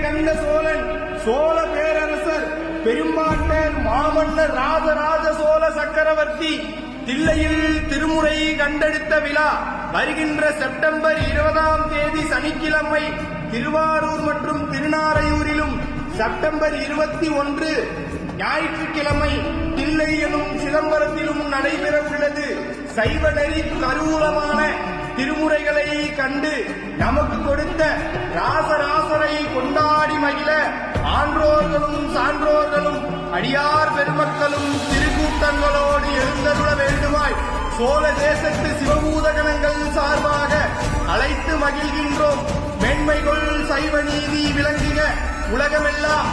கண்ட சோழன் சோழ பேரரசர் பெரும்பாட்டர் மாமன்னர் ராஜராஜ சோழ சக்கரவர்த்தி தில்லையில் திருமுறை கண்டெடுத்த விழா வருகின்ற செப்டம்பர் 20ஆம் தேதி சனிக்கிழமை திருவாரூர் மற்றும் திருநாரையூரிலும் செப்டம்பர் 21 ஞாயிற்றுக்கிழமை தில்லை எனும் சிதம்பரத்திலும் நடைபெற உள்ளது. சைவ நெறி கருவூலமான திருமுறைகளை கண்டு நமக்கு கொடுத்த ராசராசரை கொண்டாடி மகிழ ஆன்றோர்களும் சான்றோர்களும் அடியார் பெருமக்களும் திருக்கூட்டங்களோடு எழுந்தருள வேண்டுமாய் சோழ தேசத்து சிவபூதகணங்கள் சார்பாக அழைத்து மகிழ்கின்றோம். மேன்மைகள் சைவ நீதி விளங்குக உலகமெல்லாம்.